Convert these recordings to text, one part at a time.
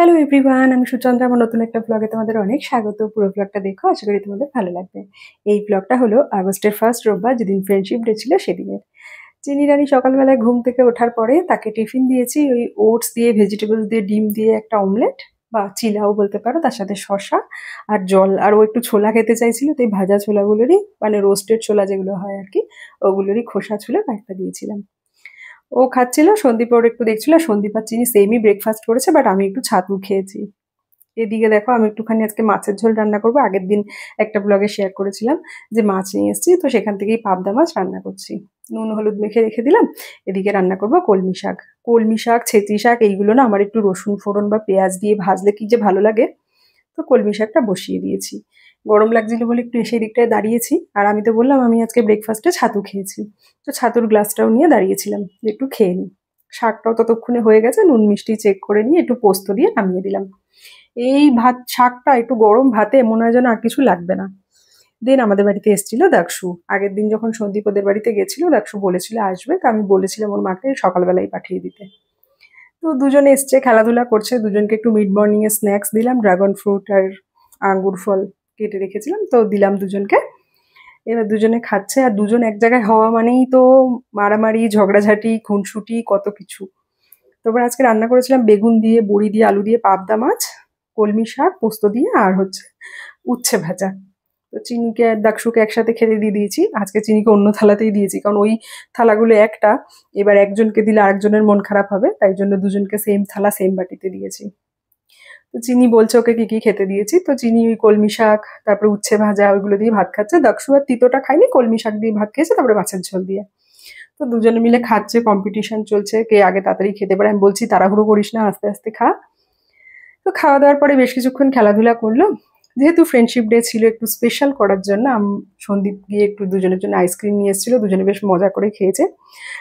Hello everyone, আমি সুচন্দ্রা। আমার নতুন একটা ব্লগে তোমাদের অনেক স্বাগত। পুরো ব্লগটা দেখো, আশা করি তোমাদের ভালো লাগবে। এই ব্লগটা হলো আগস্টের ফার্স্ট রোববার, যেদিন ফ্রেন্ডশিপ ডে ছিল সেদিনের। চিনি রানী সকালবেলায় ঘুম থেকে ওঠার পরে তাকে টিফিন দিয়েছি, ওই ওটস দিয়ে, ভেজিটেবলস দিয়ে, ডিম দিয়ে একটা অমলেট বা চিলাও বলতে পারো, তার সাথে শসা আর জল। আর ও একটু ছোলা খেতে চাইছিল, তো এই ভাজা ছোলাগুলোরই, মানে রোস্টেড ছোলা যেগুলো হয় আর কি, ওগুলোরই খোসা ছুলে একটা দিয়েছিলাম। ও খাচ্ছিল, সন্দীপ ওর একটু দেখছিল। সন্দীপ আর চিনি সেমই ব্রেকফাস্ট করেছে, বাট আমি একটু ছাতু খেয়েছি। এদিকে দেখো, আমি একটুখানি আজকে মাছের ঝোল রান্না করবো। আগের দিন একটা ব্লগে শেয়ার করেছিলাম যে মাছ নিয়ে এসেছি, তো সেখান থেকেই পাবদা মাছ রান্না করছি। নুন হলুদ মেখে রেখে দিলাম। এদিকে রান্না করবো কলমি শাক। কলমি শাক, ছেঁচি শাক, এইগুলো না আমার একটু রসুন ফোড়ন বা পেঁয়াজ দিয়ে ভাজলে কি যে ভালো লাগে। তো কলমি শাকটা বসিয়ে দিয়েছি। গরম লাগছিল বলে একটু এসে দিকটায় দাঁড়িয়েছি। আর আমি তো বললাম আমি আজকে ব্রেকফাস্টে ছাতু খেয়েছি। তো ছাতুর গ্লাসটাও নিয়ে দাঁড়িয়েছিলাম যে একটু খেয়ে নিই। শাকটাও ততক্ষণে হয়ে গেছে, নুন মিষ্টি চেক করে নিয়ে একটু পোস্ত দিয়ে নামিয়ে দিলাম। এই ভাত শাকটা একটু গরম ভাতে মনে হয় যেন আর কিছু লাগবে না। দেন আমাদের বাড়িতে এসেছিল দাক্ষু। আগের দিন যখন সন্দীপ ওদের বাড়িতে গেছিল, দাক্ষু বলেছিল আসবে, তো আমি বলেছিলাম ওর মাকে সকালবেলায় পাঠিয়ে দিতে। তো দুজনে এসছে, খেলাধুলা করছে। দুজনকে একটু মিড মর্নিং এ স্ন্যাক্স দিলাম, ড্রাগন ফ্রুট আর আঙ্গুর ফল কেটে রেখেছিলাম, তো দিলাম দুজনকে। এবার দুজনে খাচ্ছে। আর দুজন এক জায়গায় হওয়া মানেই তো মারামারি, ঝগড়াঝাটি, খুনসুটি, কত কিছু। তারপর আজকে রান্না করেছিলাম বেগুন দিয়ে, বড়ি দিয়ে, আলু দিয়ে পাবদা মাছ, কলমি শাক, পোস্ত দিয়ে, আর হচ্ছে উচ্ছে ভাজা। তো চিনিকে আর দাক্ষুকে একসাথে খেতে দিয়ে দিয়েছি। আজকে চিনিকে অন্য থালাতেই দিয়েছি, কারণ ওই থালাগুলো একটা, এবার একজনকে দিলে আরেকজনের মন খারাপ হবে, তাই জন্য দুজনকে সেম থালা সেম বাটিতে দিয়েছি। তো চিনি বলছে ওকে কি কি খেতে দিয়েছি। তো চিনি ওই কলমি শাক, তারপরে উচ্ছে ভাজা, ওইগুলো দিয়ে ভাত খাচ্ছে। দাক্ষু আর তিতোটা খাইনি, কলমি শাক দিয়ে ভাত খেয়েছে, তারপরে মাছের ঝোল দিয়ে। তো দুজনে মিলে খাচ্ছে, কম্পিটিশন চলছে কে আগে তাড়াতাড়ি খেতে পারে। আমি বলছি তাড়াহুড়ো করিস না, আস্তে আস্তে খা। তো খাওয়া দাওয়ার পরে বেশ কিছুক্ষণ খেলাধুলা করলো। যেহেতু ফ্রেন্ডশিপ ডে ছিল, একটু স্পেশাল করার জন্য সন্দীপ গিয়ে একটু দুজনের জন্য আইসক্রিম নিয়ে এসেছিল। দুজনে বেশ মজা করে খেয়েছে।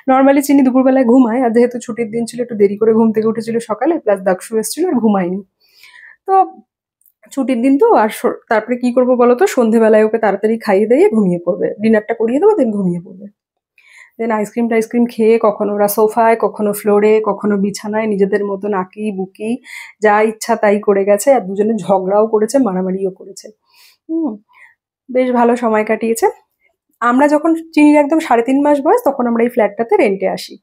নর্মালি চিনি দুপুরবেলায় ঘুমায়, আর যেহেতু ছুটির দিন ছিল একটু দেরি করে ঘুম থেকে উঠেছিল সকালে, প্লাস দাক্ষু এসেছিল আর ঘুমায়নি। তো ছুটির দিন তো, আর তারপরে কি করবো বলতো, সন্ধেবেলায় ওকে তাড়াতাড়ি খাইয়ে দিয়ে ঘুমিয়ে পড়বে, ডিনারটা করিয়ে দেবো, দেন ঘুমিয়ে পড়বে। দেন আইসক্রিম টাইসক্রিম খেয়ে কখনো ওরা সোফায়, কখনো ফ্লোরে, কখনো বিছানায় নিজেদের মতন আঁকি বুকি যা ইচ্ছা তাই করে গেছে। আর দুজনে ঝগড়াও করেছে, মারামারিও করেছে। হুম, বেশ ভালো সময় কাটিয়েছে। আমরা যখন চিনির একদম 3.5 মাস বয়স, তখন আমরা এই ফ্ল্যাটটাতে রেন্টে আসি।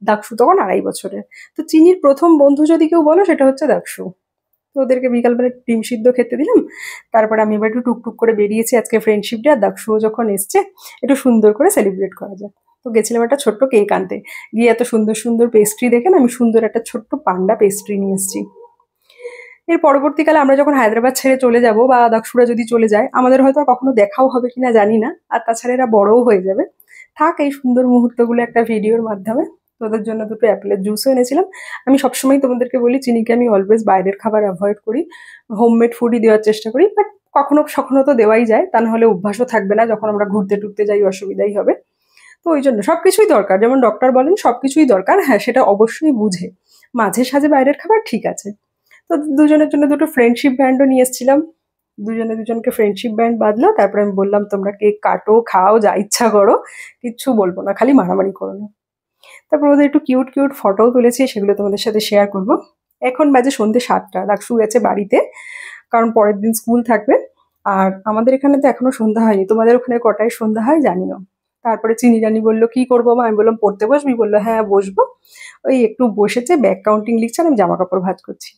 দাক্ষু তখন 2.5 বছরের। তো চিনির প্রথম বন্ধু যদি কেউ বলো, সেটা হচ্ছে দাক্ষু। তো ওদেরকে বিকালবেলা ডিম সিদ্ধ খেতে দিলাম। তারপরে আমি এবার একটু টুকটুক করে বেরিয়েছি, আজকে ফ্রেন্ডশিপ ডে, আর দাক্ষুও যখন এসছে একটু সুন্দর করে সেলিব্রেট করা যায়। তো গেছিলাম একটা ছোট্ট কেক আনতে। গিয়ে এত সুন্দর সুন্দর পেস্ট্রি দেখে না, আমি সুন্দর একটা ছোট্ট পান্ডা পেস্ট্রি নিয়ে এসেছি। এর পরবর্তীকালে আমরা যখন হায়দ্রাবাদ ছেড়ে চলে যাব, বা দাক্ষুরা যদি চলে যায়, আমাদের হয়তো আর কখনো দেখাও হবে কিনা জানি না। আর তাছাড়া এরা বড়ও হয়ে যাবে। থাক এই সুন্দর মুহূর্তগুলো একটা ভিডিওর মাধ্যমে। তোদের জন্য দুটো অ্যাপেলের জুসও এনেছিলাম। আমি সবসময় তোমাদেরকে বলি, চিনিকে আমি অলওয়েজ বাইরের খাবার অ্যাভয়েড করি, হোমমেড ফুডই দেওয়ার চেষ্টা করি। বাট কখনো সখনো তো দেওয়াই যায়, তা না হলে অভ্যাসও থাকবে না, যখন আমরা ঘুরতে টুরতে যাই অসুবিধাই হবে। তো ওই জন্য সবকিছুই দরকার, যেমন ডক্টর বলেন সবকিছুই দরকার, হ্যাঁ সেটা অবশ্যই বুঝে। মাঝে সাঝে বাইরের খাবার ঠিক আছে। তো দুজনের জন্য দুটো ফ্রেন্ডশিপ ব্যান্ডও নিয়ে এসেছিলাম। দুজনে দুজনকে ফ্রেন্ডশিপ ব্যান্ড বাঁধলো। তারপরে আমি বললাম তোমরা কেক কাটো, খাও, যা ইচ্ছা করো, কিচ্ছু বলবো না, খালি মারামারি করো না। তারপর ওদের একটু কিউট কিউট ফটোও তুলেছি, সেগুলো তোমাদের সাথে শেয়ার করব। এখন বাজে সন্ধ্যে 7টা, দাক্ষু গেছে বাড়িতে, কারণ পরের দিন স্কুল থাকবে। আর আমাদের এখানে তো এখনো সন্ধ্যা হয়নি, তোমাদের ওখানে কটায় সন্ধ্যা হয় জানিও। তারপরে চিনি রানী বললো কি করবো মা, আমি বললাম পড়তে বসবি, বললো হ্যাঁ বসবো। ওই একটু বসেছে, ব্যাগ কাউন্টিং লিখছে, আর আমি জামা কাপড় ভাঁজ করছি।